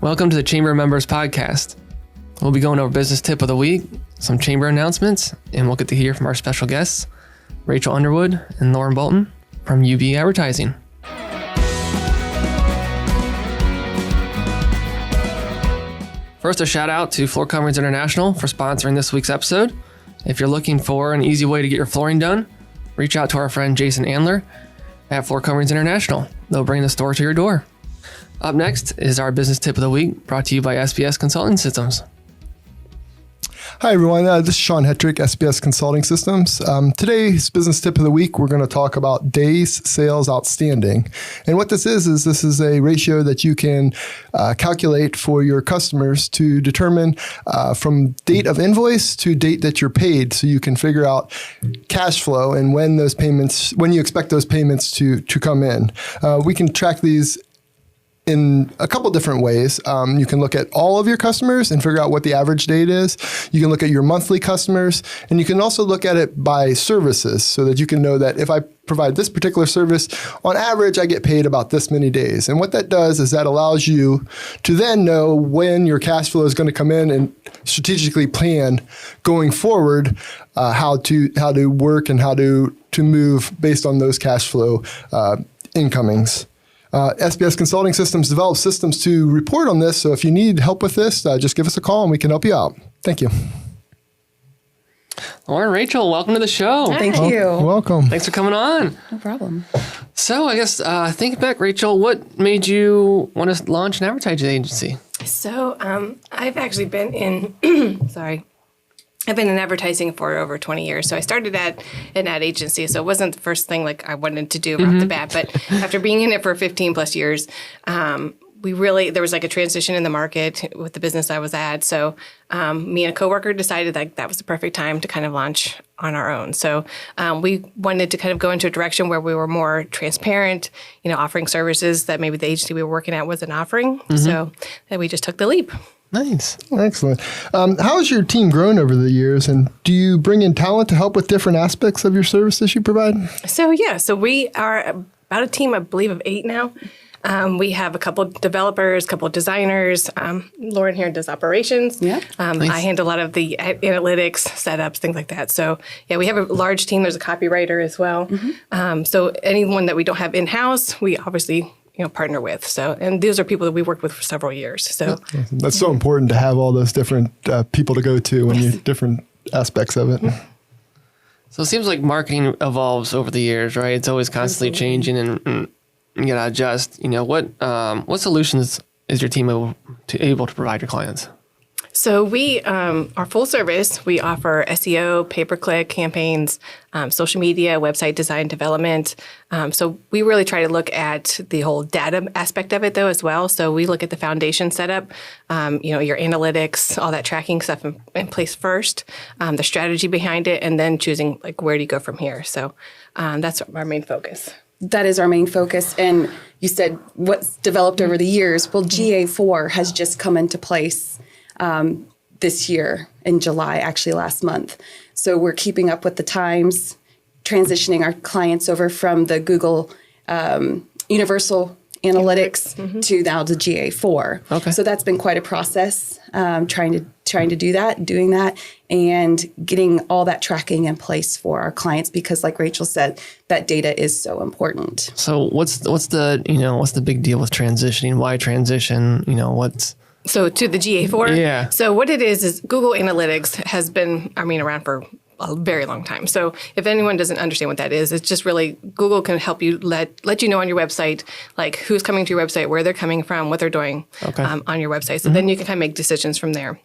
Welcome to the Chamber of Members podcast. We'll be going over business tip of the week, some chamber announcements, and we'll get to hear from our special guests, Rachel Underwood and Lauren Bolton from UB Advertising. First, a shout out to Floor Coverings International for sponsoring this week's episode. If you're looking for an easy way to get your flooring done, reach out to our friend Jason Andler at Floor Coverings International. They'll bring the store to your door. Up next is our business tip of the week, brought to you by SBS Consulting Systems. Hi, everyone. This is Sean Hetrick, SBS Consulting Systems. Today's business tip of the week, we're going to talk about days sales outstanding. And what this is a ratio that you can calculate for your customers to determine from date of invoice to date that you're paid, so you can figure out cash flow and when you expect those payments to come in. We can track these in a couple different ways. You can look at all of your customers and figure out what the average date is. You can look at your monthly customers, and you can also look at it by services so that you can know that if I provide this particular service, on average, I get paid about this many days. And what that does is that allows you to then know when your cash flow is going to come in and strategically plan going forward how to work and how to move based on those cash flow incomings. SBS Consulting Systems develops systems to report on this. So if you need help with this, just give us a call and we can help you out. Thank you. Lauren, Rachel, welcome to the show. Thank you. Welcome. Thanks for coming on. No problem. So I guess thinking back, Rachel, what made you want to launch an advertising agency? So I've actually been in, I've been in advertising for over 20 years. So I started at an ad agency. So it wasn't the first thing like I wanted to do off the bat. But after being in it for 15 plus years, there was like a transition in the market with the business I was at. So me and a coworker decided that was the perfect time to kind of launch on our own. So we wanted to kind of go into a direction where we were more transparent, offering services that maybe the agency we were working at wasn't offering. So then we just took the leap. Nice. Excellent. How has your team grown over the years, and do you bring in talent to help with different aspects of your services you provide? So we are about a team, I believe, of 8 now. We have a couple of developers, a couple of designers. Lauren here does operations. Yeah. Nice. I handle a lot of the analytics, setups, things like that. So we have a large team. There's a copywriter as well. So anyone that we don't have in-house, we obviously partner with. So, and these are people that we worked with for several years. So that's so important to have all those different people to go to when you different aspects of it. So it seems like marketing evolves over the years, right? It's always constantly changing, and you gotta adjust. What solutions is your team able to provide your clients? So we are full service. We offer SEO, pay-per-click campaigns, social media, website design development. So we really try to look at the whole data aspect of it, though, as well. So we look at the foundation setup, your analytics, all that tracking stuff in place first, the strategy behind it, and then choosing where do you go from here. So that's our main focus. That is our main focus. And you said what's developed over the years. Well, GA4 has just come into place this year in July, actually last month. So we're keeping up with the times, transitioning our clients over from the Google Universal Analytics to now the GA4. Okay. So that's been quite a process, trying to do that, doing that, and getting all that tracking in place for our clients, because like Rachel said, that data is so important. So what's the big deal with transitioning? Why transition? So to the GA4? Yeah. So what it is Google Analytics has been, around for a very long time. So if anyone doesn't understand what that is, it's just really Google can help you let you know on your website, like who's coming to your website, where they're coming from, what they're doing on your website. So then you can kind of make decisions from there.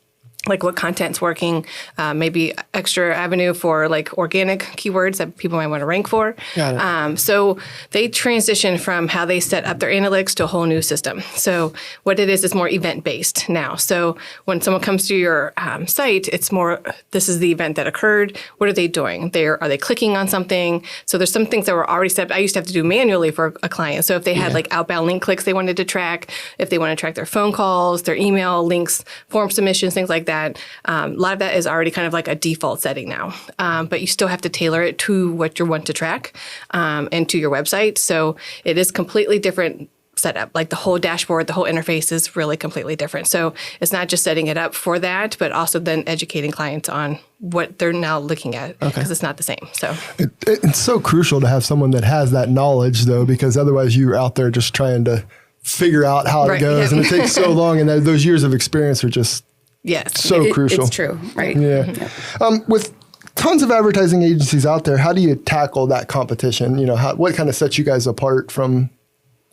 Like what content's working, maybe extra avenue for organic keywords that people might want to rank for. Got it. So they transition from how they set up their analytics to a whole new system. So what it is more event-based now. So when someone comes to your site, it's more, this is the event that occurred. What are they doing? Are they clicking on something? So there's some things that were already set up. I used to have to do manually for a client. So if they had outbound link clicks they wanted to track, if they want to track their phone calls, their email links, form submissions, things like that. A lot of that is already kind of like a default setting now, but you still have to tailor it to what you want to track and to your website. So it is completely different setup. Like the whole dashboard, the whole interface is really completely different. So it's not just setting it up for that, but also then educating clients on what they're now looking at because it's not the same. So It's so crucial to have someone that has that knowledge, though, because otherwise you're out there just trying to figure out how it goes, and it takes so long. And those years of experience are just so crucial. It's true, right? Yeah. With tons of advertising agencies out there, how do you tackle that competition? What kind of sets you guys apart from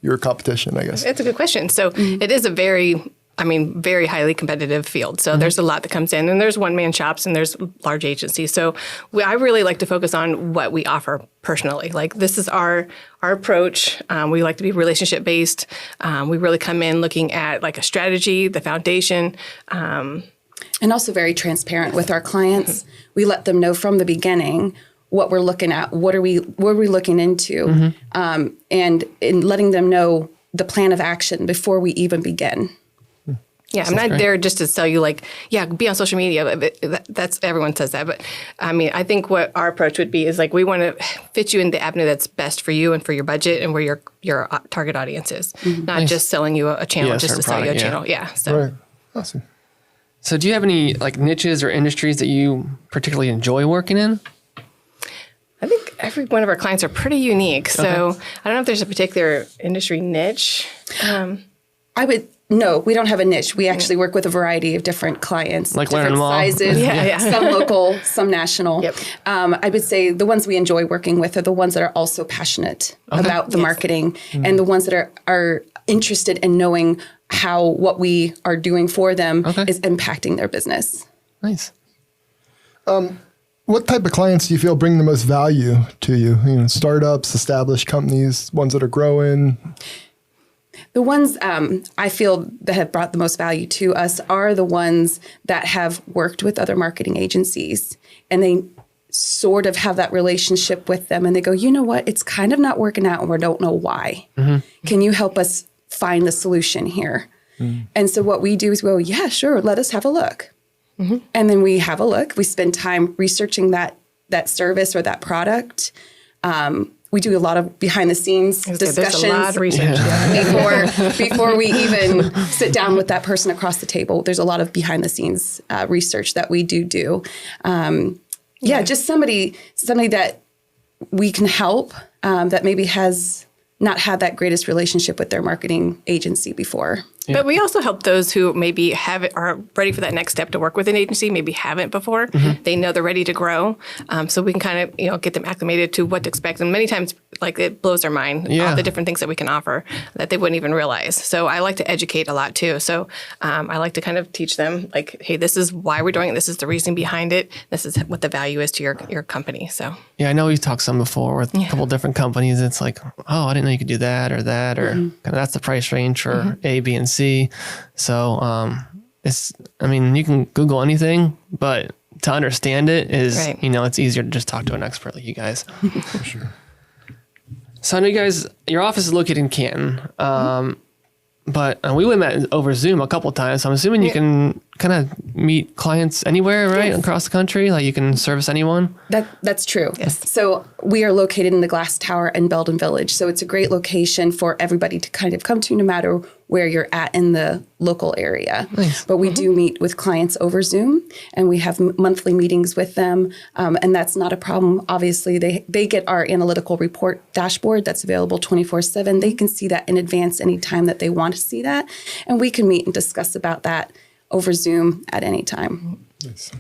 your competition, I guess? It's a good question. So it is a very highly competitive field. So there's a lot that comes in, and there's one-man shops and there's large agencies. So I really like to focus on what we offer personally. Like this is our approach. We like to be relationship-based. We really come in looking at like a strategy, the foundation, and also very transparent with our clients. We let them know from the beginning what we're looking at, what are we looking into, and in letting them know the plan of action before we even begin. Yeah, I'm not there just to tell you be on social media. That's everyone says that, but I think what our approach would be is like we want to fit you in the avenue that's best for you and for your budget and where your target audience is. Not just selling you a channel just to sell you a channel. Yeah. So. Right. Awesome. So do you have any like niches or industries that you particularly enjoy working in? I think every one of our clients are pretty unique. So I don't know if there's a particular industry niche. No, we don't have a niche. We actually work with a variety of different clients, like different sizes, some local, some national. Yep. I would say the ones we enjoy working with are the ones that are also passionate about the marketing and the ones that are interested in knowing how what we are doing for them is impacting their business. Nice. What type of clients do you feel bring the most value to you? Startups, established companies, ones that are growing? The ones I feel that have brought the most value to us are the ones that have worked with other marketing agencies and they sort of have that relationship with them and they go, you know what, it's kind of not working out and we don't know why. Can you help us find the solution here? And so what we do is, well, yeah, sure, let us have a look. And then we have a look. We spend time researching that service or that product. We do a lot of behind the scenes discussions. There's a lot of research before we even sit down with that person across the table. There's a lot of behind the scenes research that we do. Just somebody that we can help that maybe has not had that greatest relationship with their marketing agency before. But we also help those who maybe are ready for that next step to work with an agency, maybe haven't before. They know they're ready to grow. So we can kind of, get them acclimated to what to expect. And many times, like, it blows their mind, all the different things that we can offer that they wouldn't even realize. So I like to educate a lot too. So I like to kind of teach them, like, hey, this is why we're doing it. This is the reason behind it. This is what the value is to your company. So yeah, I know we've talked some before with a couple different companies. It's like, oh, I didn't know you could do that, or kind of that's the price range for A, B, and C. So you can Google anything, but to understand it is, it's easier to just talk to an expert like you guys. For sure. So I know you guys, your office is located in Canton, but we met over Zoom a couple of times. So I'm assuming you can kind of meet clients anywhere, right? Yes. Across the country, like you can service anyone. That's true. Yes. So we are located in the Glass Tower in Belden Village. So it's a great location for everybody to kind of come to no matter where you're at in the local area. Nice. But we do meet with clients over Zoom and we have monthly meetings with them. And that's not a problem. Obviously, they get our analytical report dashboard that's available 24/7. They can see that in advance anytime that they want to see that. And we can meet and discuss about that over Zoom at any time. Nice.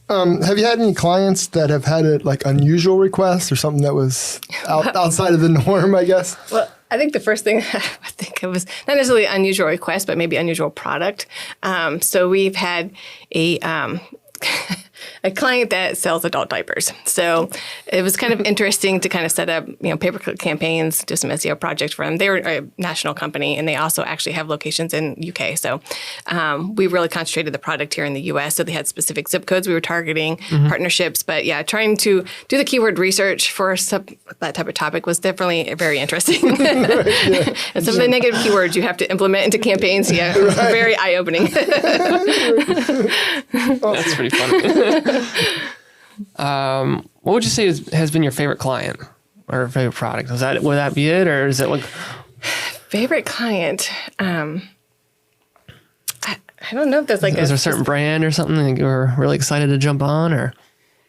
Have you had any clients that have had unusual requests or something that was outside of the norm, I guess? Well, I think the first thing I think it was not necessarily an unusual request, but maybe unusual product. So we've had a client that sells adult diapers. So it was kind of interesting to kind of set up, pay-per-click campaigns, do some SEO projects for them. They're a national company, and they also actually have locations in UK. So we really concentrated the product here in the US. So they had specific zip codes we were targeting, partnerships. But yeah, trying to do the keyword research for that type of topic was definitely very interesting. And some of the negative keywords you have to implement into campaigns, it was very eye-opening. That's pretty funny. What would you say has been your favorite client or favorite product? Would that be it, or is it like Favorite client? I don't know if there's like is there a certain brand or something that you're really excited to jump on, or?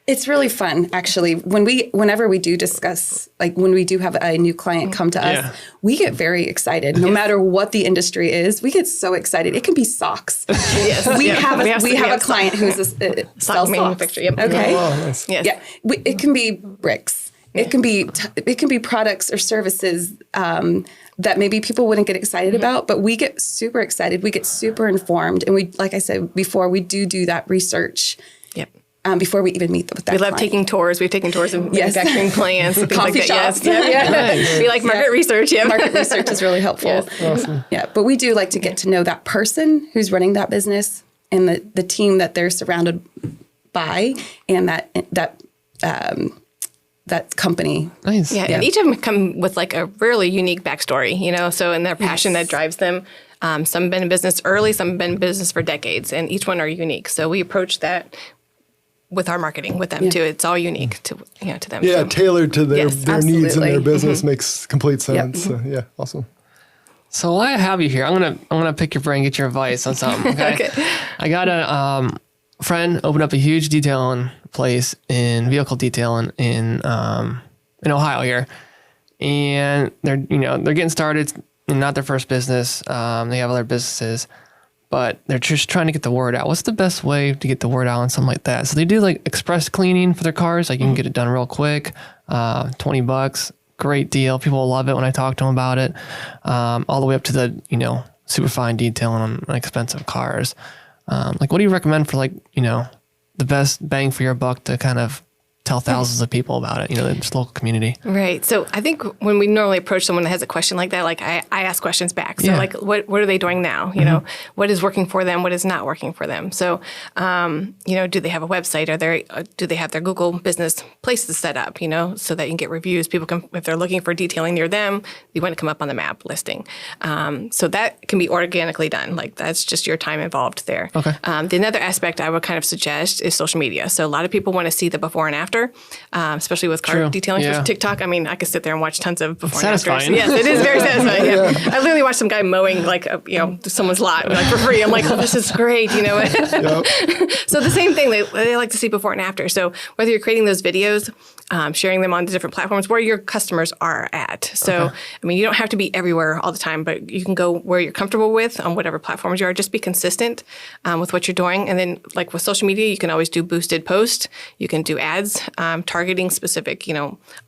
It's really fun, actually. Whenever we do discuss, like when we do have a new client come to us, we get very excited. No matter what the industry is, we get so excited. It can be socks. Yes. We have a client who's a sock manufacturer. Yep. Okay. Oh, nice. Yes. Yeah. It can be bricks. It can be products or services that maybe people wouldn't get excited about, but we get super excited. We get super informed, and we, like I said before, we do that research. Yep. Before we even meet with that We love client. taking tours. We've taken tours of manufacturing plants and things Coffee like that. shops. Yes. We like market research. Yeah. Market research is really helpful. Yes. Awesome. Yeah, but we do like to get to know that person who's running that business and the team that they're surrounded by, and that company. Nice. Yeah, and each of them come with like a really unique backstory, so and their passion that drives them. Some have been in business early, some have been in business for decades, and each one are unique. So we approach that with our marketing with them too. It's all unique to them. Yeah, So. tailored to their Yes, needs and their absolutely. business makes complete sense. So, awesome. So while I have you here, I'm gonna pick your brain, get your advice on something. Okay. Okay. I got a friend opened up a huge detailing place in vehicle detailing in Ohio here, and they're getting started. It's not their first business. They have other businesses, but they're just trying to get the word out. What's the best way to get the word out on something like that? So they do like express cleaning for their cars. Like you can get it done real quick, $20, great deal. People love it when I talk to them about it. All the way up to the super fine detailing on expensive cars. Like what do you recommend for the best bang for your buck to kind of tell thousands of people about it, this local community? Right. So I think when we normally approach someone that has a question like that, like I ask questions back. So like, what are they doing now? What is working for them? What is not working for them? So, do they have a website? Do they have their Google business places set up, so that you can get reviews? People can, if they're looking for detailing near them, you want to come up on the map listing. So that can be organically done. Like that's just your time involved there. Okay. The another aspect I would kind of suggest is social media. So a lot of people want to see the before and after. Especially with car True. detailing Yeah. for TikTok. I mean, I could sit there and watch tons of before and afters. Satisfying. Yes, it is very satisfying. Yeah. I literally watched some guy mowing someone's lot like for free. I'm like, oh, this is great. Yep. So the same thing, they like to see before and after. So whether you're creating those videos, sharing them on the different platforms where your customers are at. So, I mean, you don't have to be everywhere all the time, but you can go where you're comfortable with on whatever platforms you are. Just be consistent with what you're doing. And then like with social media, you can always do boosted posts. You can do ads targeting specific,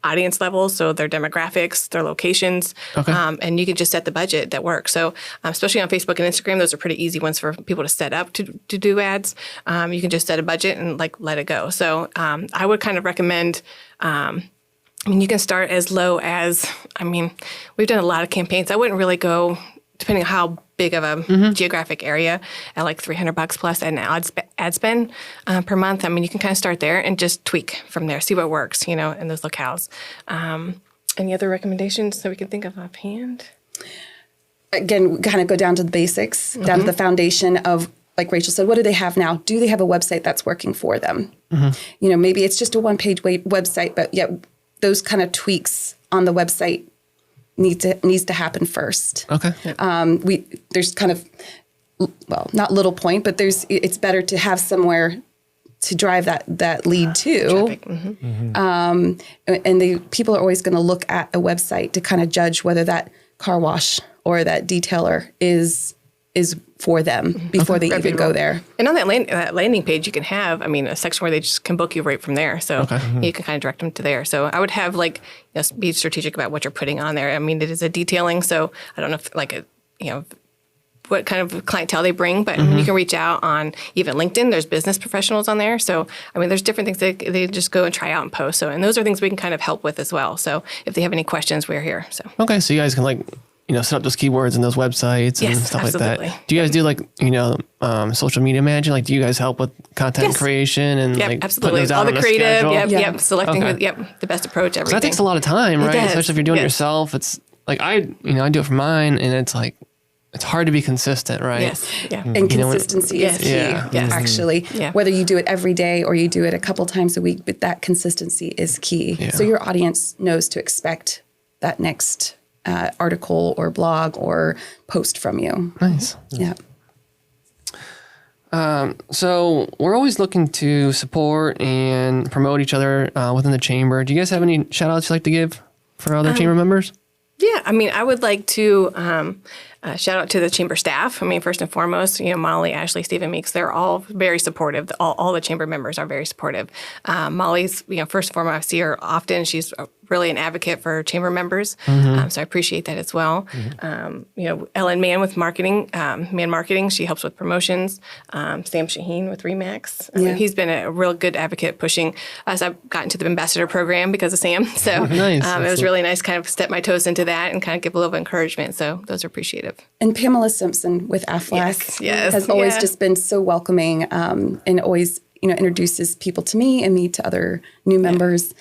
audience levels. So their demographics, their locations. Okay. And you can just set the budget that works. So especially on Facebook and Instagram, those are pretty easy ones for people to set up to do ads. You can just set a budget and let it go. So I would kind of recommend, you can start as low as, we've done a lot of campaigns. I wouldn't really go, depending on how big of a geographic area, at like $300 plus an ad spend per month. You can kind of start there and just tweak from there, see what works, in those locales. Any other recommendations that we can think of offhand? Again, kind of go down to the basics, down to the foundation of, like Rachel said, what do they have now? Do they have a website that's working for them? Maybe it's just a one-page website, but yet those kind of tweaks on the website needs to happen first. Okay. There's kind of, not little point, but it's better to have somewhere to drive that lead to. Traffic. And the people are always going to look at a website to kind of judge whether that car wash or that detailer is for them before they even go there. And on that landing page, you can have, a section where they just can book you right from there. So you can kind of direct them to there. So I would have be strategic about what you're putting on there. It is a detailing, so I don't know if what kind of clientele they bring, but you can reach out on even LinkedIn. There's business professionals on there. So, there's different things they just go and try out and post. So, and those are things we can kind of help with as well. So if they have any questions, we're here. So, Okay. So you guys can set up those keywords in those websites and Yes, stuff absolutely. like that. Do you guys do social media managing? Do you guys help with content Yes. creation and yep, putting absolutely. those out All the on a creative, schedule? selecting Okay. the best approach, everything. That takes a lot of time, right? does, Especially if you're doing it yes. yourself. It's like I do it for mine, and it's like it's hard to be consistent, right? Yes. Yeah. And consistency is key, Yeah. Yes. actually. Yeah. Whether you do it every day or you do it a couple times a week, but that consistency is key. Yeah. So your audience knows to expect that next article or blog or post from you. Nice. Yeah. So we're always looking to support and promote each other within the chamber. Do you guys have any shout outs you'd like to give for other chamber members? Yeah, I mean, I would like to shout out to the chamber staff. I mean, first and foremost, Molly, Ashley, Stephen Meeks, they're all very supportive. All the chamber members are very supportive. Molly's, first and foremost, I see her often. She's really an advocate for chamber members, so I appreciate that as well. Ellen Mann with marketing, Mann Marketing, she helps with promotions. Sam Shaheen with Remax. I mean, he's been a real good advocate pushing us. I've gotten to the ambassador program because of Sam, so Nice. it was really nice kind of step my toes into that and kind of give a little encouragement. So those are appreciative. And Pamela Simpson with Aflac Yes, has always yeah. just been so welcoming and always introduces people to me and me to other new members.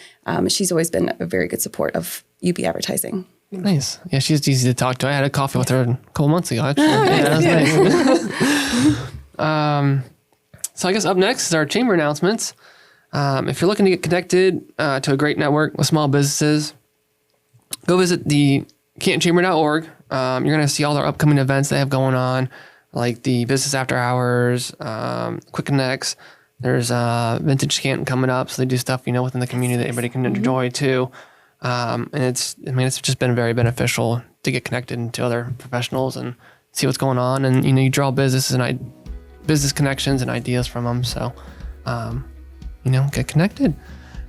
She's always been a very good support of UB advertising. Nice. Yeah, she's easy to talk to. I had a coffee with her a couple months ago, actually. That was nice. So I guess up next is our chamber announcements. If you're looking to get connected to a great network with small businesses, go visit the cantonchamber.org. You're going to see all their upcoming events they have going on, like the Business After Hours, Quick Connects. There's Vintage Canton coming up, so they do stuff, within the community that everybody can enjoy too. And it's just been very beneficial to get connected to other professionals and see what's going on. And, you draw business connections and ideas from them. So, get connected.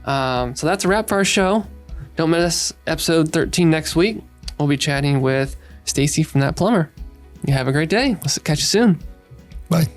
So that's a wrap for our show. Don't miss episode 13 next week. We'll be chatting with Stacy from That Plumber. You have a great day. We'll catch you soon. Bye.